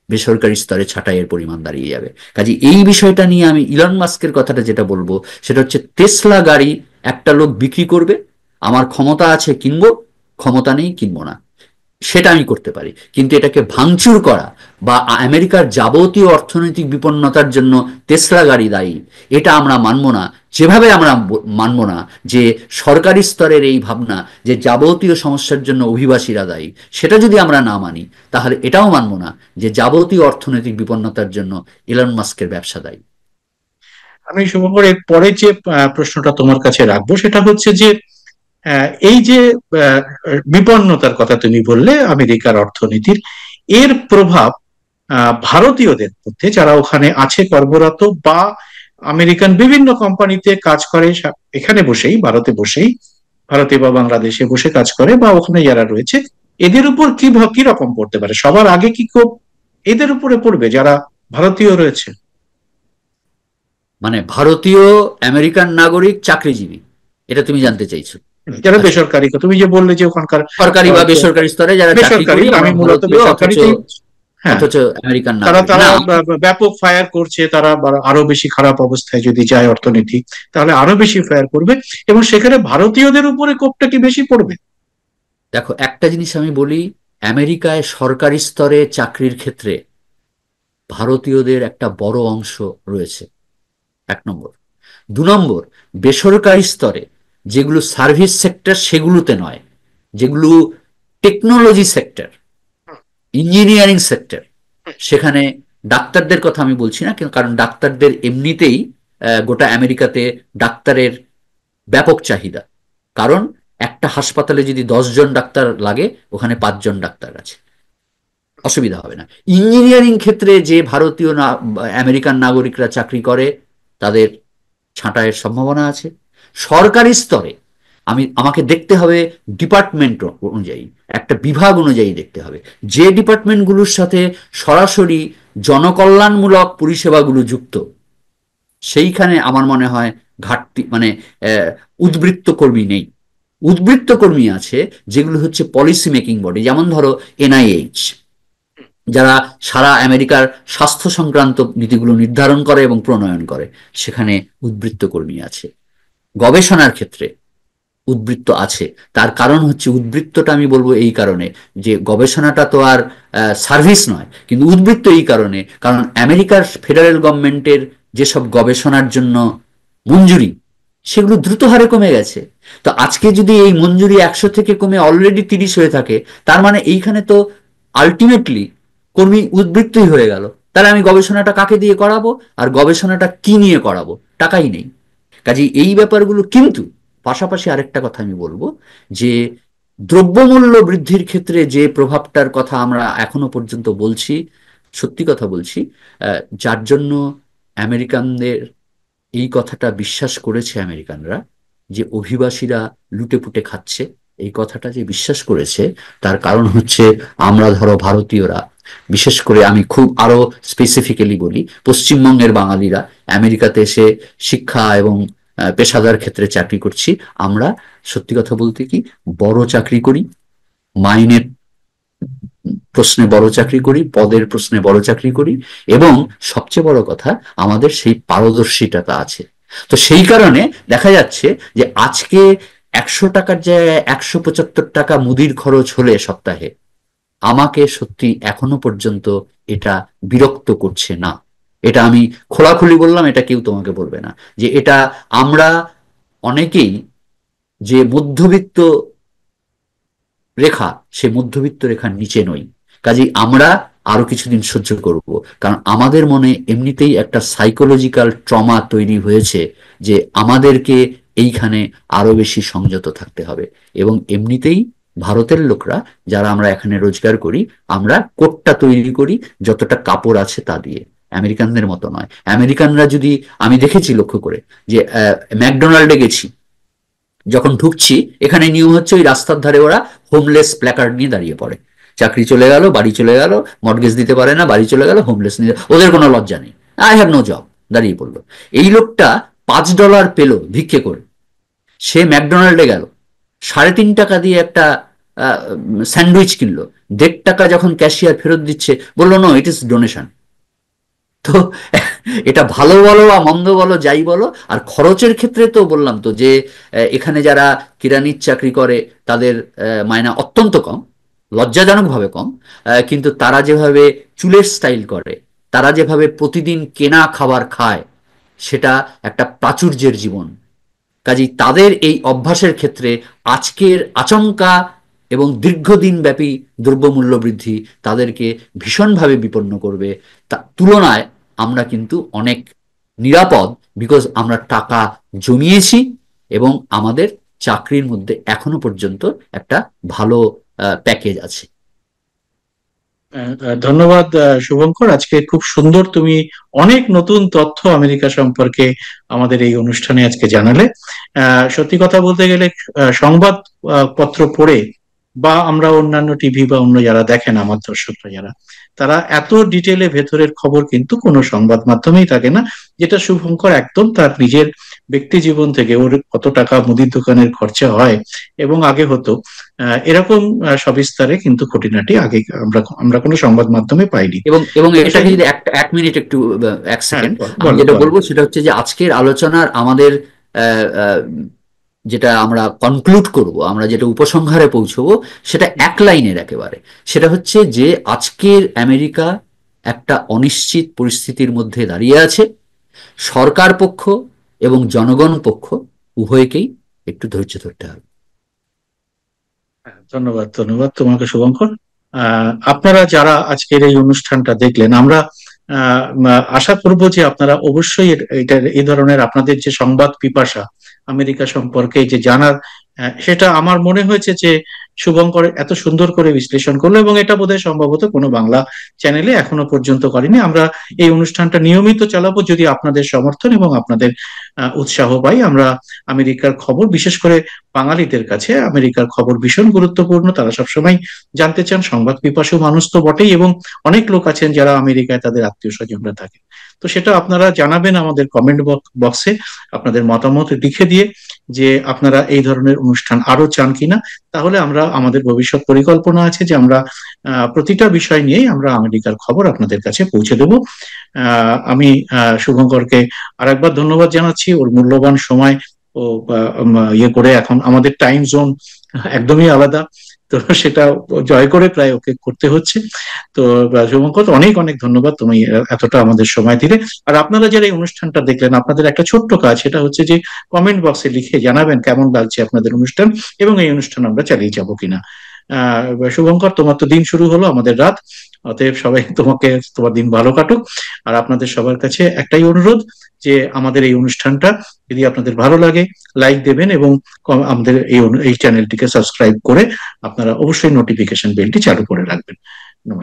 Speaker 1: বেসরকারি স্তরে ছাঁটাইয়ের পরিমাণ দাঁড়িয়ে যাবে। কাজে এই বিষয়টা নিয়ে আমি ইলন মাস্কের কথাটা যেটা বলবো, সেটা হচ্ছে টেসলা গাড়ি একটা লোক বিক্রি করবে, আমার ক্ষমতা আছে কিনবো, ক্ষমতা নেই কিনবো না, সেটা আমি করতে পারি। কিন্তু এটাকে ভাঙচুর করা বা আমেরিকার যাবতীয় অর্থনৈতিক বিপন্নতার জন্য টেসলা গাড়ি দায়ী, এটা আমরা মানব না। যেভাবে আমরা মানব না যে সরকারি স্তরের এই ভাবনা যে যাবতীয় সমস্যার জন্য অভিবাসীরা দায়ী, সেটা যদি আমরা না মানি, তাহলে এটাও মানব না যে যাবতীয় অর্থনৈতিক বিপন্নতার জন্য ইলন মাস্কের ব্যবসা দায়ী।
Speaker 2: আমি শুভঙ্কর এর পরে যে প্রশ্নটা তোমার কাছে রাখবো সেটা হচ্ছে যে এই যে আহ, বিপন্নতার কথা তুমি বললে আমেরিকার অর্থনীতির, এর প্রভাব ভারতীয়দের মধ্যে যারা ওখানে আছে কর্মরত বা আমেরিকান বিভিন্ন কোম্পানিতে কাজ করে, এখানে বসেই, ভারতে বসেই, ভারতে বা বাংলাদেশে বসে কাজ করে বা ওখানে যারা রয়েছে, এদের উপর কি রকম পড়তে পারে? সবার আগে কি খুব এদের উপরে পড়বে যারা ভারতীয় রয়েছে?
Speaker 1: মানে ভারতীয় আমেরিকান নাগরিক চাকরিজীবী, এটা তুমি জানতে চাইছো?
Speaker 2: যারা
Speaker 1: আচ্ছা,
Speaker 2: বেসরকারি, তুমি যে বললে যে ওখানকার
Speaker 1: সরকারি বা বেসরকারি স্তরে যারা চাকরি
Speaker 2: বেসরকারি,
Speaker 1: করি
Speaker 2: আমি
Speaker 1: আমরা
Speaker 2: মূলত
Speaker 1: ভারতীয়, অথচ
Speaker 2: বেসরকারিতেই। হ্যাঁ,
Speaker 1: অথচ আমেরিকান
Speaker 2: তারা
Speaker 1: নাগরিক
Speaker 2: তারা
Speaker 1: না।
Speaker 2: ব্যাপক ফায়ার করছে, তারা আরো বেশি খারাপ অবস্থায় যদি যায় অর্থনীতি, তাহলে আরো বেশি ফায়ার করবে, এবং সেখানে ভারতীয়দের উপরে কোপটা কি বেশি পড়বে?
Speaker 1: দেখো, একটা জিনিস আমি বলি, আমেরিকায় সরকারি স্তরে চাকরির ক্ষেত্রে ভারতীয়দের একটা বড় অংশ রয়েছে, 1 নম্বর। 2 নম্বর, বেসরকারি স্তরে যেগুলো সার্ভিস সেক্টর সেগুলোতে নয়, যেগুলো টেকনোলজি সেক্টর, ইঞ্জিনিয়ারিং সেক্টর, সেখানে ডাক্তারদের কথা আমি বলছি না, কারণ ডাক্তারদের এমনিতেই গোটা আমেরিকাতে ডাক্তারের ব্যাপক চাহিদা। কারণ একটা হাসপাতালে যদি 10 জন ডাক্তার লাগে, ওখানে 5 জন ডাক্তার আছে, অসুবিধা হবে না। ইঞ্জিনিয়ারিং ক্ষেত্রে যে ভারতীয় আমেরিকান নাগরিকরা চাকরি করে, তাদের ছাঁটাইয়ের সম্ভাবনা আছে। সরকারি স্তরে আমাকে দেখতে হবে ডিপার্টমেন্ট অনুযায়ী, একটা বিভাগ অনুযায়ী দেখতে হবে। যে ডিপার্টমেন্টগুলোর সাথে সরাসরি জনকল্যাণমূলক পরিষেবাগুলো যুক্ত, সেইখানে আমার মনে হয় ঘাটতি, মানে উদ্বৃত্ত কর্মী নেই। উদ্বৃত্ত কর্মী আছে যেগুলো হচ্ছে পলিসি মেকিং বডি, যেমন ধরো এনআইএইচ, যারা সারা আমেরিকার স্বাস্থ্য সংক্রান্ত নীতিগুলো নির্ধারণ করে এবং প্রণয়ন করে, সেখানে উদ্বৃত্ত কর্মী আছে। গবেষণার ক্ষেত্রে উদ্বৃত্ত আছে। তার কারণ হচ্ছে, উদ্বৃত্তটা আমি বলবো এই কারণে যে গবেষণাটা তো আর সার্ভিস নয়, কিন্তু উদ্বৃত্ত এই কারণে, কারণ আমেরিকার ফেডারেল গভর্নমেন্টের যেসব গবেষণার জন্য মঞ্জুরি, সেগুলো দ্রুত হারে কমে গেছে। তো আজকে যদি এই মঞ্জুরি 100 থেকে কমে অলরেডি 30 হয়ে থাকে, তার মানে এইখানে তো আলটিমেটলি কর্মী উদ্বৃত্তই হয়ে গেল। তাহলে আমি গবেষণাটা কাকে দিয়ে করাবো, আর গবেষণাটা কি নিয়ে করাবো? টাকাই নেই। কাজে এই ব্যাপারগুলো, কিন্তু পাশাপাশি আরেকটা কথা আমি বলবো, যে দ্রব্যমূল্য বৃদ্ধির ক্ষেত্রে যে প্রভাবটার কথা আমরা এখনো পর্যন্ত বলছি, সত্যি কথা বলছি, যার জন্য আমেরিকানদের এই কথাটা বিশ্বাস করেছে, আমেরিকানরা যে অভিবাসীরা লুটেপুটে খাচ্ছে, এই কথাটা যে বিশ্বাস করেছে, তার কারণ হচ্ছে আমরা, ধরো ভারতীয়রা, বিশেষ করে আমি খুব আরো স্পেসিফিক্যালি বলি, পশ্চিমবঙ্গের বাঙালিরা আমেরিকাতে এসে শিক্ষা এবং পেশাদার ক্ষেত্রে চাকরি করছি। আমরা সত্যি কথা বলতে কি, বড় চাকরি করি, মাইনের প্রশ্নে বড় চাকরি করি, পদের প্রশ্নে বড় চাকরি করি, এবং সবচেয়ে বড় কথা, আমাদের সেই পারদর্শিতাটা আছে। তো সেই কারণে দেখা যাচ্ছে যে আজকে 100 টাকার জায়গায় 175 টাকা মুদির খরচ হলে সপ্তাহে, আমাকে সত্যি এখনো পর্যন্ত এটা বিরক্ত করছে না। এটা আমি খোলাখুলি বললাম, এটা কেউ তোমাকে বলবে না যে এটা। আমরা অনেকেই যে মধ্যবিত্ত রেখা, সে মধ্যবিত্ত রেখার নিচে নই। কাজেই আমরা আরো কিছুদিন সহ্য করব, কারণ আমাদের মনে এমনিতেই একটা সাইকোলজিক্যাল ট্রমা তৈরি হয়েছে যে আমাদেরকে এইখানে আরো বেশি সংযত থাকতে হবে। এবং এমনিতেই ভারতের লোকরা, যারা আমরা এখানে রোজগার করি, আমরা কোটটা তৈরি করি যতটা কাপড় আছে তা দিয়ে। আমেরিকানদের মতো নয়। আমেরিকানরা যদি, আমি দেখেছি লক্ষ্য করে যে ম্যাকডোনাল্ডে গেছি, যখন ঢুকছি এখানে নিয়ম হচ্ছে ওই রাস্তার ধারে ওরা হোমলেস প্ল্যাকার্ড নিয়ে দাঁড়িয়ে পড়ে। চাকরি চলে গেল, বাড়ি চলে গেল, মর্গেজ দিতে পারে না, বাড়ি চলে গেল, হোমলেস নিয়ে, ওদের কোনো লজ্জা নেই, আই হ্যাভ নো জব, দাঁড়িয়ে পড়লো। এই লোকটা $5 পেলো ভিক্ষে করে, সে ম্যাকডোনাল্ডে গেল, 3.5 টাকা দিয়ে একটা স্যান্ডউইচ কিনলো, 1.5 টাকা যখন ক্যাশিয়ার ফেরত দিচ্ছে বললো নো, ইট ইজ ডোনেশন। তো এটা ভালো বলো বা মন্দ বলো, যাই বলো, আর খরচের ক্ষেত্রে তো বললাম তো যে এখানে যারা কিরানির চাকরি করে তাদের মায়না অত্যন্ত কম, লজ্জাজনকভাবে কম। কিন্তু তারা যেভাবে চুলের স্টাইল করে, তারা যেভাবে প্রতিদিন কেনা খাবার খায়, সেটা একটা প্রাচুর্যের জীবন। কাজেই তাদের এই অভ্যাসের ক্ষেত্রে আজকের আচমকা এবং দীর্ঘদিন ব্যাপী দ্রব্যমূল্য বৃদ্ধি তাদেরকে ভীষণভাবে বিপন্ন করবে। তা তুলনায় আমরা কিন্তু অনেক নিরাপদ, বিকজ আমরা টাকা জমিয়েছি এবং আমাদের চাকরির মধ্যে এখনো পর্যন্ত একটা ভালো প্যাকেজ আছে।
Speaker 2: ধন্যবাদ শুভঙ্কর, আজকে খুব সুন্দর তুমি অনেক নতুন তথ্য আমেরিকা সম্পর্কে আমাদের এই অনুষ্ঠানে আজকে জানালে। সত্যি কথা বলতে গেলে সংবাদ পত্র পড়ে বা আমরা অন্যান্য টিভি বা অন্য যারা দেখেন আমার দর্শকরা যারা, তারা এত ডিটেলে ভেতরের খবর কিন্তু কোনো সংবাদ মাধ্যমেই থাকে না, যেটা শুভঙ্কর একদম তার নিজের ব্যক্তি জীবন থেকে ওর কত টাকা মুদির দোকানের খরচা হয় এবং আগে হতো, এরকম সবিস্তারে কিন্তু খুঁটিনাটি আগে আমরা আমরা কোনো সংবাদ মাধ্যমে পাইনি।
Speaker 1: এবং এবং
Speaker 2: তো
Speaker 1: এটাকে
Speaker 2: সেই
Speaker 1: যদি এক মিনিট একটু, এক
Speaker 2: হ্যাঁ,
Speaker 1: সেকেন্ড, আমি
Speaker 2: বলো
Speaker 1: যেটা
Speaker 2: বলো।
Speaker 1: বলবো সেটা হচ্ছে যে আজকের আলোচনার আমাদের আহ, আহ, যেটা আমরা কনক্লুড করব, আমরা যেটা উপসংহারে পৌঁছবো, সেটা এক লাইনের একেবারে। সেটা হচ্ছে যে আজকের আমেরিকা একটা অনিশ্চিত পরিস্থিতির মধ্যে দাঁড়িয়ে আছে। সরকার পক্ষ এবং জনগণ পক্ষ উভয়কেই একটু ধৈর্য ধরতে হবে।
Speaker 2: ধন্যবাদ, ধন্যবাদ তোমাকে শুভঙ্কর। আপনারা যারা আজকের এই অনুষ্ঠানটা দেখলেন, আমরা আশা করব যে আপনারা অবশ্যই এটা এই ধরনের আপনাদের যে সংবাদ পিপাসা আমেরিকা সম্পর্কে যে জানার, সেটা আমার মনে হয়েছে যে শুভঙ্কর এত সুন্দর করে বিশ্লেষণ করলো এবং এটা বোধহয় সম্ভবত কোনো বাংলা চ্যানেলে এখনো পর্যন্ত করেনি। আমরা এই অনুষ্ঠানটা নিয়মিত চালাবো যদি আপনাদের সমর্থন এবং আপনাদের উৎসাহ পাই। আমরা আমেরিকার খবর, বিশেষ করে বাঙালিদের কাছে আমেরিকার খবর ভীষণ গুরুত্বপূর্ণ, তারা সবসময় জানতে চান, সংবাদ পিপাসু মানুষ তো বটেই, এবং অনেক লোক আছেন যারা আমেরিকায় তাদের আত্মীয় স্বজনরা থাকে। তো সেটা আপনারা জানাবেন আমাদের কমেন্ট বক্সে আপনাদের মতামত লিখে দিয়ে, যে আপনারা এই ধরনের অনুষ্ঠান আরো চান কিনা। তাহলে আমরা, আমাদের ভবিষ্যৎ পরিকল্পনা আছে যে আমরা প্রতিটা বিষয় নিয়েই আমরা আমেরিকার খবর আপনাদের কাছে পৌঁছে দেব। আমি শুভঙ্করকে আরেকবার ধন্যবাদ জানাচ্ছি, ওর মূল্যবান সময় ও ইয়ে করে, এখন আমাদের টাইম জোন একদমই আলাদা, তো সেটা জয় করে প্রায় ওকে করতে হচ্ছে। তো শুভঙ্কর, অনেক অনেক ধন্যবাদ, তুমি এতটা আমাদের সময় দিলে। আর আপনারা যারা এই অনুষ্ঠানটা দেখলেন, আপনাদের একটা ছোট্ট কাজ, সেটা হচ্ছে যে কমেন্ট বক্সে লিখে জানাবেন কেমন লাগছে আপনাদের অনুষ্ঠান এবং এই অনুষ্ঠান আমরা চালিয়ে যাব কিনা। শুভঙ্কর, তোমার তো দিন শুরু হলো, আমাদের রাত, অতএব সবাই তোমাকে, তোমার দিন ভালো কাটুক। আর আপনাদের সবার কাছে একটাই অনুরোধ, যে আমাদের এই অনুষ্ঠানটা যদি আপনাদের ভালো লাগে, লাইক দেবেন এবং আমাদের এই চ্যানেলটিকে সাবস্ক্রাইব করে আপনারা অবশ্যই নোটিফিকেশন বেলটি চালু করে রাখবেন।